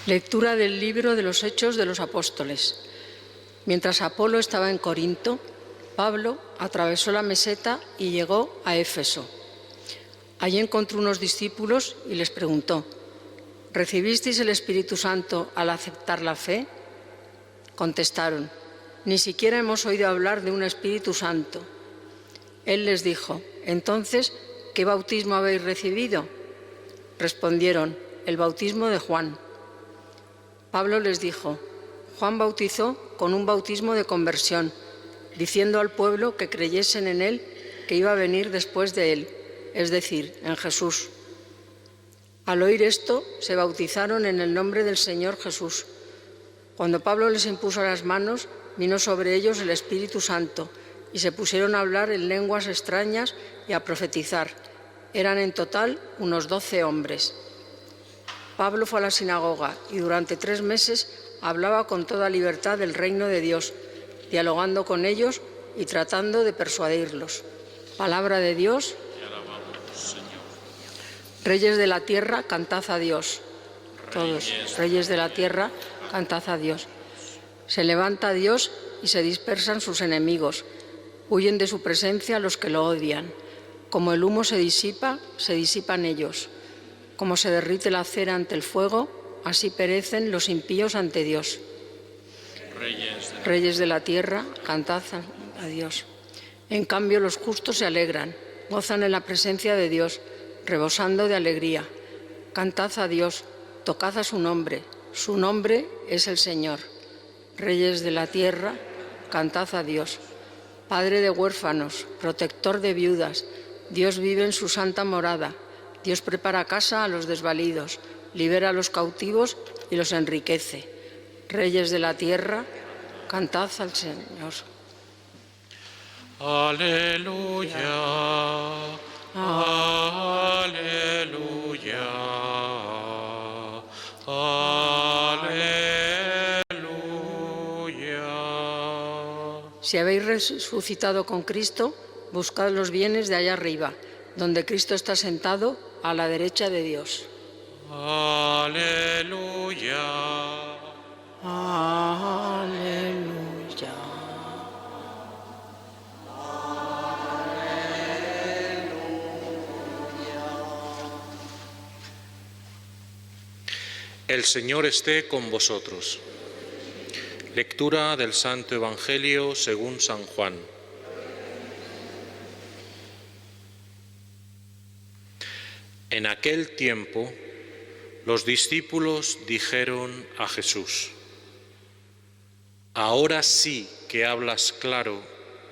Lectura del libro de los Hechos de los Apóstoles. Mientras Apolo estaba en Corinto, Pablo atravesó la meseta y llegó a Éfeso. Allí encontró unos discípulos y les preguntó: ¿recibisteis el Espíritu Santo al aceptar la fe? Contestaron: ni siquiera hemos oído hablar de un Espíritu Santo. Él les dijo: entonces, ¿qué bautismo habéis recibido? Respondieron: el bautismo de Juan. Pablo les dijo: Juan bautizó con un bautismo de conversión, diciendo al pueblo que creyesen en él que iba a venir después de él, es decir, en Jesús. Al oír esto, se bautizaron en el nombre del Señor Jesús. Cuando Pablo les impuso las manos, vino sobre ellos el Espíritu Santo, y se pusieron a hablar en lenguas extrañas y a profetizar. Eran en total unos 12 hombres. Pablo fue a la sinagoga y durante 3 meses hablaba con toda libertad del reino de Dios, dialogando con ellos y tratando de persuadirlos. Palabra de Dios. Te alabamos, Señor. Reyes de la tierra, cantad a Dios. Todos, reyes de la tierra, cantad a Dios. Se levanta Dios y se dispersan sus enemigos. Huyen de su presencia los que lo odian. Como el humo se disipa, se disipan ellos. Como se derrite la cera ante el fuego, así perecen los impíos ante Dios. Reyes de la tierra, cantad a Dios. En cambio, los justos se alegran, gozan en la presencia de Dios, rebosando de alegría. Cantad a Dios, tocad a su nombre es el Señor. Reyes de la tierra, cantad a Dios. Padre de huérfanos, protector de viudas, Dios vive en su santa morada. Dios prepara casa a los desvalidos, libera a los cautivos y los enriquece. Reyes de la tierra, cantad al Señor. Aleluya, aleluya, aleluya. Si habéis resucitado con Cristo, buscad los bienes de allá arriba, donde Cristo está sentado a la derecha de Dios. Aleluya. Aleluya. El Señor esté con vosotros. Lectura del Santo Evangelio según San Juan. En aquel tiempo, los discípulos dijeron a Jesús: ahora sí que hablas claro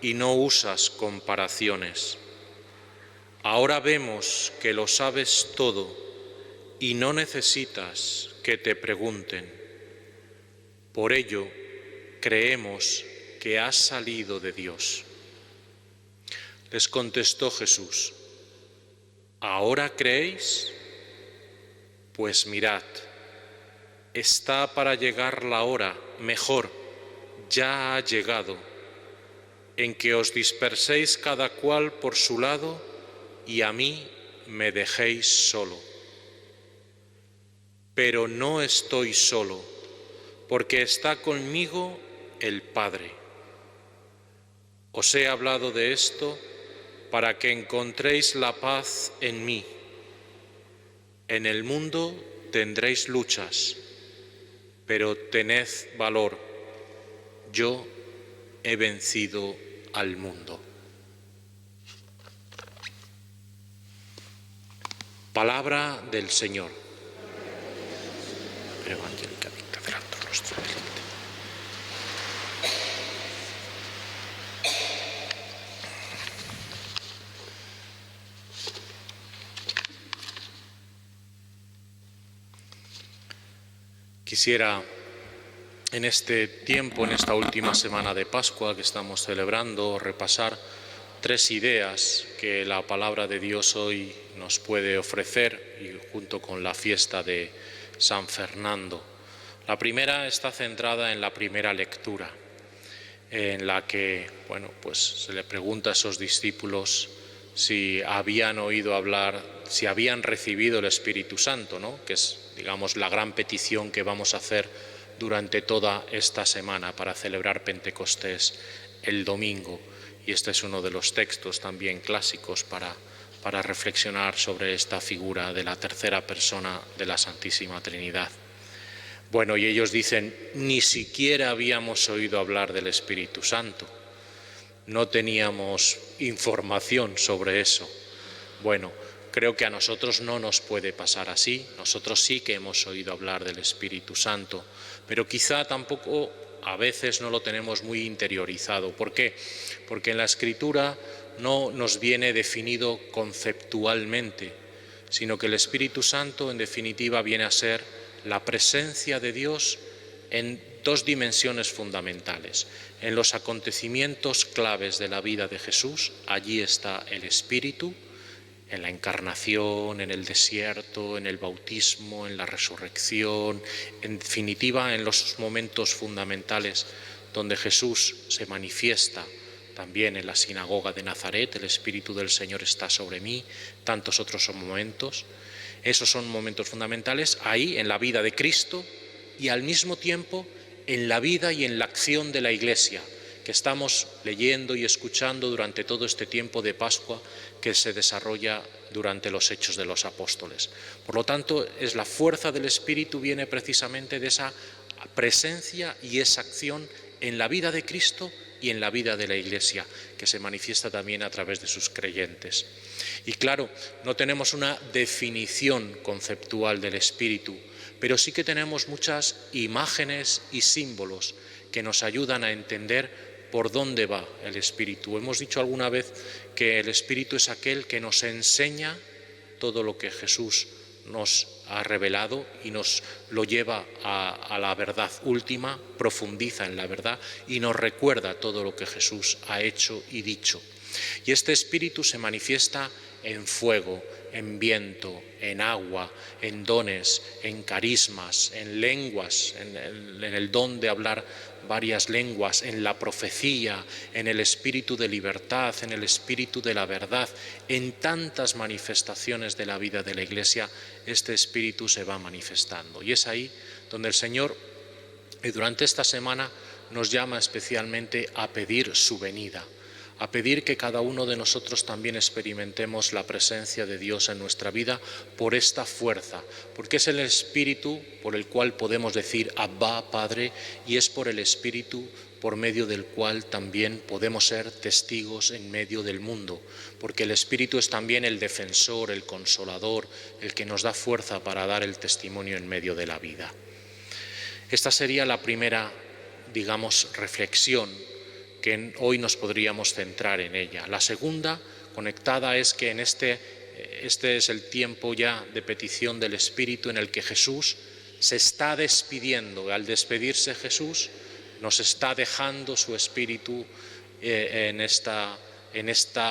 y no usas comparaciones. Ahora vemos que lo sabes todo y no necesitas que te pregunten. Por ello, creemos que has salido de Dios. Les contestó Jesús: ¿ahora creéis? Pues mirad, está para llegar la hora, mejor, ya ha llegado, en que os disperséis cada cual por su lado y a mí me dejéis solo. Pero no estoy solo, porque está conmigo el Padre. Os he hablado de esto para que encontréis la paz en mí. En el mundo tendréis luchas, pero tened valor. Yo he vencido al mundo. Palabra del Señor. Evangelica dictaferantur nostrum delite. Quisiera en este tiempo, en esta última semana de Pascua que estamos celebrando, repasar 3 ideas que la palabra de Dios hoy nos puede ofrecer y junto con la fiesta de San Fernando. La primera está centrada en la primera lectura, en la que, se le pregunta a esos discípulos si habían oído hablar, si habían recibido el Espíritu Santo, ¿no? Que es digamos, la gran petición que vamos a hacer durante toda esta semana para celebrar Pentecostés el domingo. Y este es uno de los textos también clásicos para reflexionar sobre esta figura de la tercera persona de la Santísima Trinidad. Bueno, y ellos dicen, ni siquiera habíamos oído hablar del Espíritu Santo, no teníamos información sobre eso. Bueno, creo que a nosotros no nos puede pasar así, nosotros sí que hemos oído hablar del Espíritu Santo, pero quizá tampoco a veces no lo tenemos muy interiorizado. ¿Por qué? Porque en la Escritura no nos viene definido conceptualmente, sino que el Espíritu Santo en definitiva viene a ser la presencia de Dios en dos dimensiones fundamentales. En los acontecimientos claves de la vida de Jesús, allí está el Espíritu, en la encarnación, en el desierto, en el bautismo, en la resurrección, en definitiva en los momentos fundamentales donde Jesús se manifiesta. También en la sinagoga de Nazaret, el Espíritu del Señor está sobre mí, tantos otros son momentos. Esos son momentos fundamentales ahí en la vida de Cristo y al mismo tiempo en la vida y en la acción de la Iglesia, que estamos leyendo y escuchando durante todo este tiempo de Pascua que se desarrolla durante los Hechos de los Apóstoles. Por lo tanto, es la fuerza del Espíritu viene precisamente de esa presencia y esa acción en la vida de Cristo y en la vida de la Iglesia, que se manifiesta también a través de sus creyentes. Y claro, no tenemos una definición conceptual del Espíritu, pero sí que tenemos muchas imágenes y símbolos que nos ayudan a entender por dónde va el Espíritu. Hemos dicho alguna vez que el Espíritu es aquel que nos enseña todo lo que Jesús nos ha revelado y nos lo lleva a la verdad última, profundiza en la verdad y nos recuerda todo lo que Jesús ha hecho y dicho. Y este Espíritu se manifiesta en fuego, en viento, en agua, en dones, en carismas, en lenguas, en el don de hablar varias lenguas, en la profecía, en el espíritu de libertad, en el espíritu de la verdad, en tantas manifestaciones de la vida de la Iglesia, este espíritu se va manifestando. Y es ahí donde el Señor, durante esta semana, nos llama especialmente a pedir su venida, a pedir que cada uno de nosotros también experimentemos la presencia de Dios en nuestra vida por esta fuerza, porque es el Espíritu por el cual podemos decir Abba, Padre, y es por el Espíritu por medio del cual también podemos ser testigos en medio del mundo, porque el Espíritu es también el defensor, el consolador, el que nos da fuerza para dar el testimonio en medio de la vida. Esta sería la primera, digamos, reflexión que hoy nos podríamos centrar en ella. La segunda, conectada, es que en este es el tiempo ya de petición del Espíritu en el que Jesús se está despidiendo. Al despedirse Jesús, nos está dejando su Espíritu en esta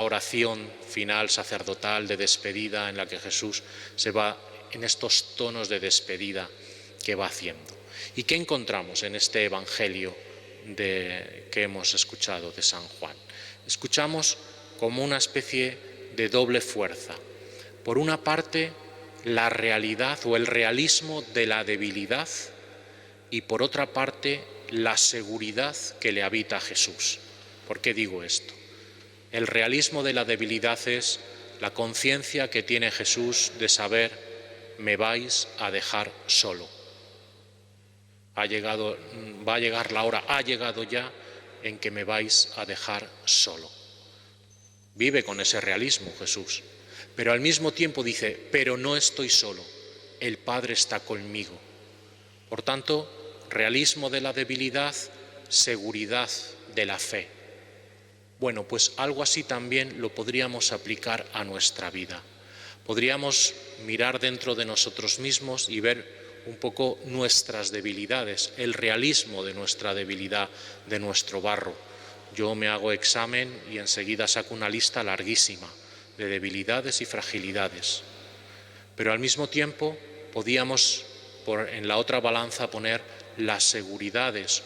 oración final sacerdotal de despedida en la que Jesús se va en estos tonos de despedida que va haciendo. ¿Y qué encontramos en este Evangelio que hemos escuchado de San Juan? Escuchamos como una especie de doble fuerza. Por una parte, la realidad o el realismo de la debilidad y por otra parte, la seguridad que le habita a Jesús. ¿Por qué digo esto? El realismo de la debilidad es la conciencia que tiene Jesús de saber, me vais a dejar solo. Va a llegar la hora, ha llegado ya en que me vais a dejar solo. Vive con ese realismo Jesús, pero al mismo tiempo dice, pero no estoy solo, el Padre está conmigo. Por tanto, realismo de la debilidad, seguridad de la fe. Bueno, pues algo así también lo podríamos aplicar a nuestra vida. Podríamos mirar dentro de nosotros mismos y ver un poco nuestras debilidades, el realismo de nuestra debilidad, de nuestro barro. Yo me hago examen y enseguida saco una lista larguísima de debilidades y fragilidades. Pero al mismo tiempo podíamos en la otra balanza poner las seguridades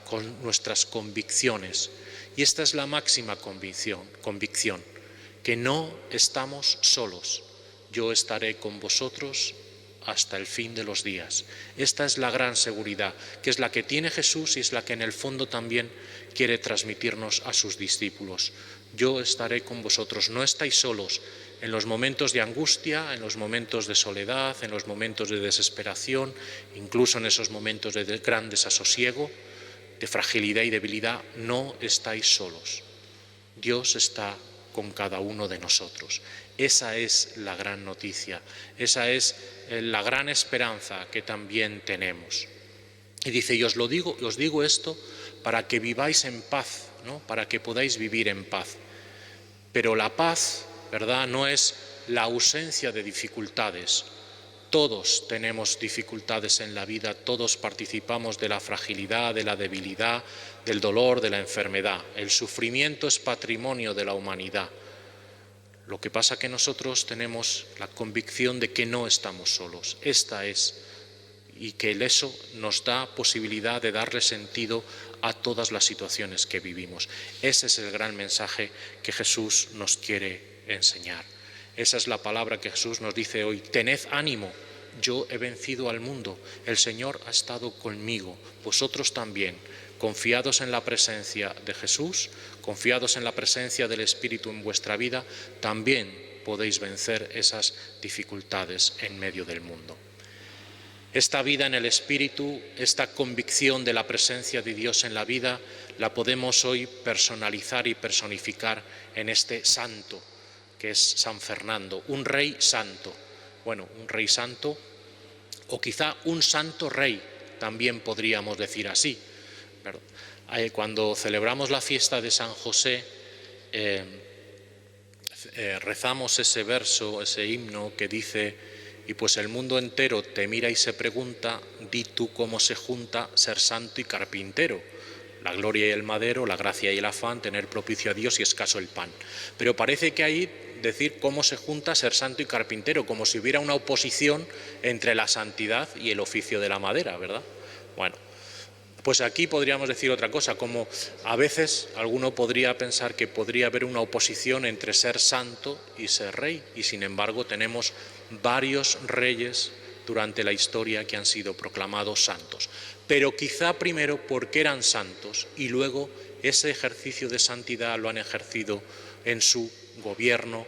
con nuestras convicciones. Y esta es la máxima convicción, que no estamos solos. Yo estaré con vosotros hasta el fin de los días. Esta es la gran seguridad, que es la que tiene Jesús y es la que en el fondo también quiere transmitirnos a sus discípulos. Yo estaré con vosotros, no estáis solos en los momentos de angustia, en los momentos de soledad, en los momentos de desesperación, incluso en esos momentos de gran desasosiego, de fragilidad y debilidad, no estáis solos. Dios está con cada uno de nosotros. Esa es la gran noticia, esa es la gran esperanza que también tenemos. Y dice, y os digo esto para que viváis en paz, ¿no? Para que podáis vivir en paz. Pero la paz, ¿verdad?, no es la ausencia de dificultades. Todos tenemos dificultades en la vida, todos participamos de la fragilidad, de la debilidad, del dolor, de la enfermedad. El sufrimiento es patrimonio de la humanidad. Lo que pasa es que nosotros tenemos la convicción de que no estamos solos. Esta es, y que eso nos da posibilidad de darle sentido a todas las situaciones que vivimos. Ese es el gran mensaje que Jesús nos quiere enseñar. Esa es la palabra que Jesús nos dice hoy: tened ánimo, yo he vencido al mundo, el Señor ha estado conmigo, vosotros también. Confiados en la presencia de Jesús, confiados en la presencia del Espíritu en vuestra vida, también podéis vencer esas dificultades en medio del mundo. Esta vida en el Espíritu, esta convicción de la presencia de Dios en la vida, la podemos hoy personalizar y personificar en este santo, que es San Fernando, un rey santo. Bueno, un rey santo, o quizá un santo rey, también podríamos decir así. Cuando celebramos la fiesta de San José, rezamos ese verso, ese himno que dice: y pues el mundo entero te mira y se pregunta, di tú cómo se junta ser santo y carpintero. La gloria y el madero, la gracia y el afán, tener propicio a Dios y escaso el pan. Pero parece que ahí decir cómo se junta ser santo y carpintero, como si hubiera una oposición entre la santidad y el oficio de la madera, ¿verdad? Bueno, pues aquí podríamos decir otra cosa, como a veces alguno podría pensar que podría haber una oposición entre ser santo y ser rey, y sin embargo tenemos varios reyes durante la historia que han sido proclamados santos. Pero quizá primero porque eran santos y luego ese ejercicio de santidad lo han ejercido en su gobierno,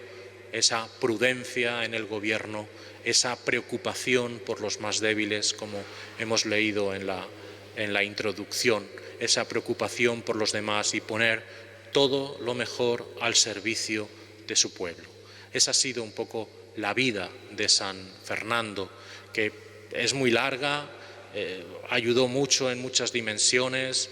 esa prudencia en el gobierno, esa preocupación por los más débiles, como hemos leído en la introducción, esa preocupación por los demás y poner todo lo mejor al servicio de su pueblo. Esa ha sido un poco la vida de San Fernando, que es muy larga, ayudó mucho en muchas dimensiones,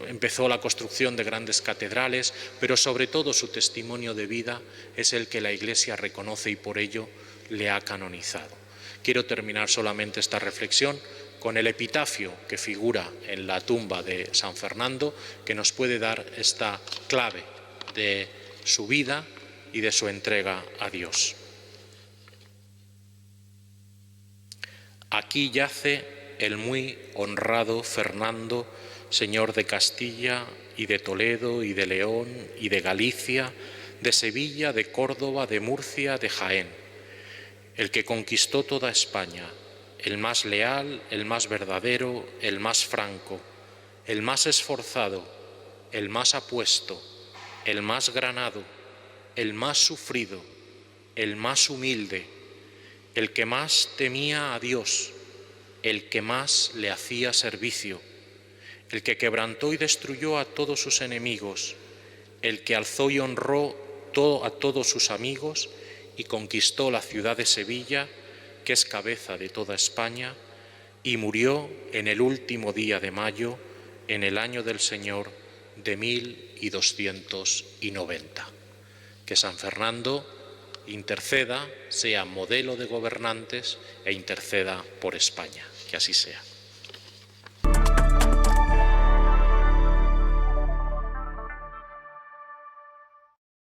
empezó la construcción de grandes catedrales, pero sobre todo su testimonio de vida es el que la Iglesia reconoce y por ello le ha canonizado. Quiero terminar solamente esta reflexión con el epitafio que figura en la tumba de San Fernando, que nos puede dar esta clave de su vida y de su entrega a Dios. Aquí yace el muy honrado Fernando, señor de Castilla y de Toledo y de León y de Galicia, de Sevilla, de Córdoba, de Murcia, de Jaén, el que conquistó toda España, el más leal, el más verdadero, el más franco, el más esforzado, el más apuesto, el más granado, el más sufrido, el más humilde, el que más temía a Dios, el que más le hacía servicio, el que quebrantó y destruyó a todos sus enemigos, el que alzó y honró a todos sus amigos y conquistó la ciudad de Sevilla, que es cabeza de toda España, y murió en el último día de mayo, en el año del Señor de 1290. Que San Fernando interceda, sea modelo de gobernantes e interceda por España. Que así sea.